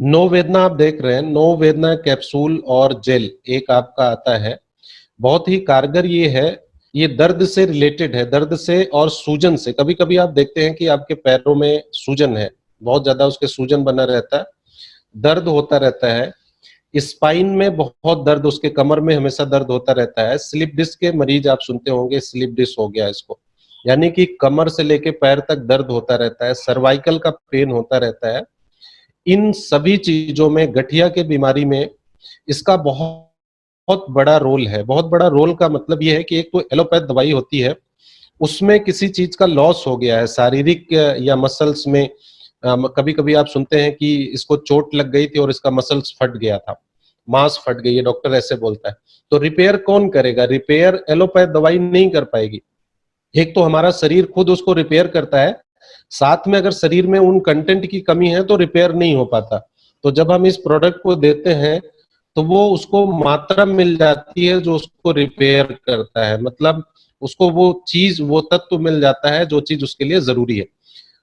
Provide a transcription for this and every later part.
No वेदना आप देख रहे हैं, नो वेदना कैप्सूल और जेल एक आपका आता है, बहुत ही कारगर ये है। ये दर्द से रिलेटेड है, दर्द से और सूजन से। कभी कभी आप देखते हैं कि आपके पैरों में सूजन है, बहुत ज्यादा उसके सूजन बना रहता है, दर्द होता रहता है, स्पाइन में बहुत दर्द, उसके कमर में हमेशा दर्द होता रहता है। स्लिप डिस्क के मरीज आप सुनते होंगे, स्लिप डिस्क हो गया इसको, यानी कि कमर से लेके पैर तक दर्द होता रहता है, सर्वाइकल का पेन होता रहता है। इन सभी चीजों में, गठिया के बीमारी में इसका बहुत बहुत बड़ा रोल है। बहुत बड़ा रोल का मतलब ये है कि एक तो एलोपैथ दवाई होती है, उसमें किसी चीज का लॉस हो गया है शारीरिक या मसल्स में। कभी कभी आप सुनते हैं कि इसको चोट लग गई थी और इसका मसल्स फट गया था, मांस फट गई है, डॉक्टर ऐसे बोलता है। तो रिपेयर कौन करेगा? रिपेयर एलोपैथ दवाई नहीं कर पाएगी। एक तो हमारा शरीर खुद उसको रिपेयर करता है, साथ में अगर शरीर में उन कंटेंट की कमी है तो रिपेयर नहीं हो पाता। तो जब हम इस प्रोडक्ट को देते हैं तो वो उसको मात्रा मिल जाती है जो उसको रिपेयर करता है, मतलब उसको वो चीज, वो तत्व मिल जाता है जो चीज उसके लिए जरूरी है।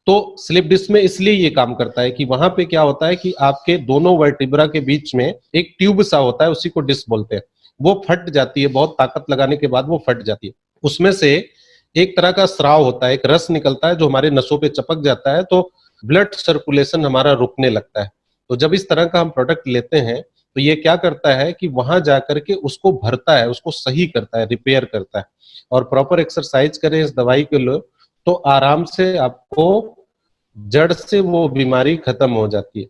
तो स्लिप डिस्क में इसलिए ये काम करता है कि वहां पे क्या होता है कि आपके दोनों वर्टिब्रा के बीच में एक ट्यूब सा होता है, उसी को डिस्क बोलते हैं। वो फट जाती है, बहुत ताकत लगाने के बाद वो फट जाती है। उसमें से एक तरह का स्राव होता है, एक रस निकलता है जो हमारे नसों पे चपक जाता है, तो ब्लड सर्कुलेशन हमारा रुकने लगता है। तो जब इस तरह का हम प्रोडक्ट लेते हैं तो ये क्या करता है कि वहां जाकर के उसको भरता है, उसको सही करता है, रिपेयर करता है। और प्रॉपर एक्सरसाइज करें इस दवाई के लिए तो आराम से आपको जड़ से वो बीमारी खत्म हो जाती है।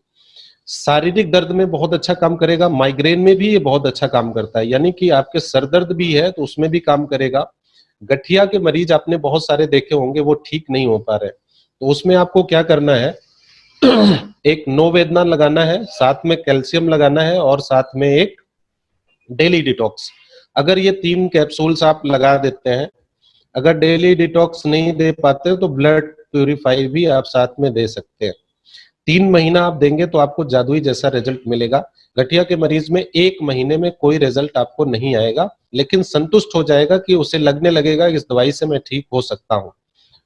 शारीरिक दर्द में बहुत अच्छा काम करेगा, माइग्रेन में भी ये बहुत अच्छा काम करता है, यानी कि आपके सर दर्द भी है तो उसमें भी काम करेगा। गठिया के मरीज आपने बहुत सारे देखे होंगे, वो ठीक नहीं हो पा रहे, तो उसमें आपको क्या करना है एक नो वेदना लगाना है, साथ में कैल्शियम लगाना है और साथ में एक डेली डिटॉक्स। अगर ये 3 कैप्सूल्स आप लगा देते हैं, अगर डेली डिटॉक्स नहीं दे पाते तो ब्लड प्यूरिफाई भी आप साथ में दे सकते हैं। 3 महीना आप देंगे तो आपको जादुई जैसा रिजल्ट मिलेगा। गठिया के मरीज में 1 महीने में कोई रिजल्ट आपको नहीं आएगा, लेकिन संतुष्ट हो जाएगा कि उसे लगने लगेगा इस दवाई से मैं ठीक हो सकता हूँ।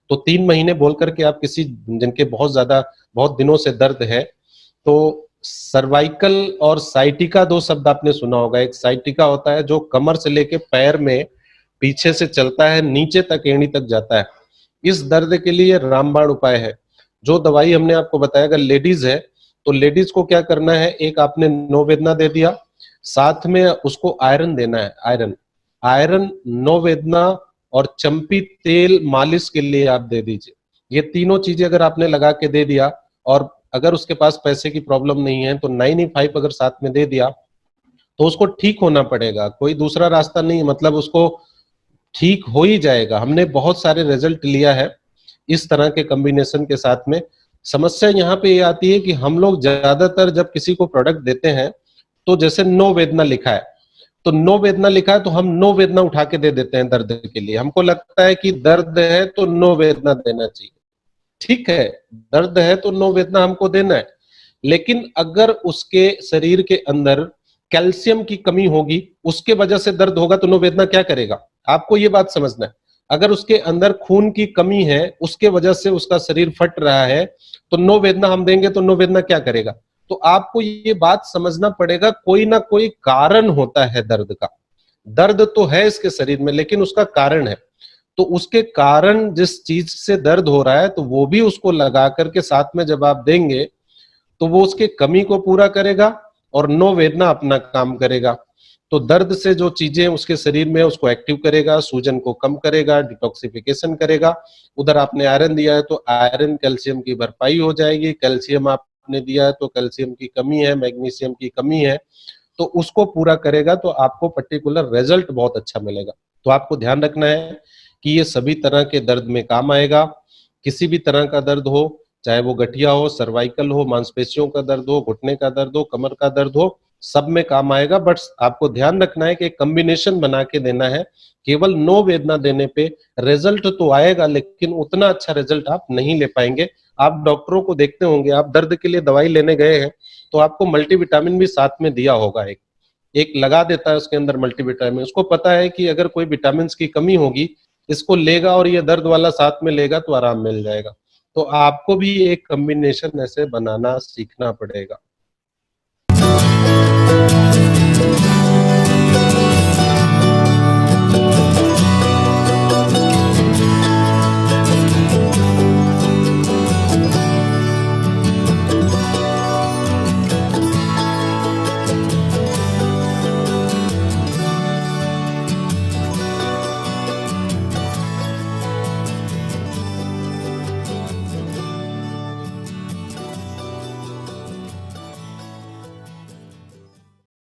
तो 3 महीने बोल करके आप किसी, जिनके बहुत ज्यादा, बहुत दिनों से दर्द है, तो सर्वाइकल और साइटिका 2 शब्द आपने सुना होगा। एक साइटिका होता है जो कमर से लेके पैर में पीछे से चलता है, नीचे तक, एड़ी तक जाता है। इस दर्द के लिए रामबाण उपाय है। जो दवाई हमने आपको बताया, अगर लेडीज है तो लेडीज को क्या करना है, एक आपने नो वेदना दे दिया, साथ में उसको आयरन देना है। आयरन, आयरन, नो वेदना और चंपी तेल मालिश के लिए आप दे दीजिए। ये तीनों चीजें अगर आपने लगा के दे दिया, और अगर उसके पास पैसे की प्रॉब्लम नहीं है तो 9E5 अगर साथ में दे दिया, तो उसको ठीक होना पड़ेगा, कोई दूसरा रास्ता नहीं, मतलब उसको ठीक हो ही जाएगा। हमने बहुत सारे रिजल्ट लिया है इस तरह के कॉम्बिनेशन के साथ में। समस्या यहाँ पे ये आती है कि हम लोग ज्यादातर जब किसी को प्रोडक्ट देते हैं तो जैसे नो वेदना लिखा है, तो नो वेदना लिखा है तो हम नो वेदना उठा के दे देते हैं दर्द के लिए। हमको लगता है कि दर्द है तो नो वेदना देना चाहिए। ठीक है, दर्द है तो नो वेदना हमको देना है, लेकिन अगर उसके शरीर के अंदर कैल्शियम की कमी होगी, उसके वजह से दर्द होगा, तो नो वेदना क्या करेगा? आपको ये बात समझना है। अगर उसके अंदर खून की कमी है, उसके वजह से उसका शरीर फट रहा है, तो नो वेदना हम देंगे तो नो वेदना क्या करेगा? तो आपको ये बात समझना पड़ेगा, कोई ना कोई कारण होता है दर्द का। दर्द तो है इसके शरीर में, लेकिन उसका कारण है। तो उसके कारण जिस चीज से दर्द हो रहा है, तो वो भी उसको लगा करके साथ में जब आप देंगे तो वो उसके कमी को पूरा करेगा और नो वेदना अपना काम करेगा। तो दर्द से जो चीजें उसके शरीर में उसको एक्टिव करेगा, सूजन को कम करेगा, डिटॉक्सिफिकेशन करेगा। उधर आपने आयरन दिया है तो आयरन कैल्शियम की भरपाई हो जाएगी, कैल्शियम आपने दिया है तो कैल्शियम की कमी है, मैग्नीशियम की कमी है, तो उसको पूरा करेगा, तो आपको पर्टिकुलर रिजल्ट बहुत अच्छा मिलेगा। तो आपको ध्यान रखना है कि ये सभी तरह के दर्द में काम आएगा। किसी भी तरह का दर्द हो, चाहे वो गठिया हो, सर्वाइकल हो, मांसपेशियों का दर्द हो, घुटने का दर्द हो, कमर का दर्द हो, सब में काम आएगा। बट आपको ध्यान रखना है कि एक कॉम्बिनेशन बना के देना है। केवल नो वेदना देने पे रिजल्ट तो आएगा, लेकिन उतना अच्छा रिजल्ट आप नहीं ले पाएंगे। आप डॉक्टरों को देखते होंगे, आप दर्द के लिए दवाई लेने गए हैं तो आपको मल्टीविटामिन भी साथ में दिया होगा, एक एक लगा देता है उसके अंदर मल्टीविटामिन। उसको पता है कि अगर कोई विटामिन की कमी होगी, इसको लेगा और ये दर्द वाला साथ में लेगा तो आराम मिल जाएगा। तो आपको भी एक कॉम्बिनेशन ऐसे बनाना सीखना पड़ेगा। है।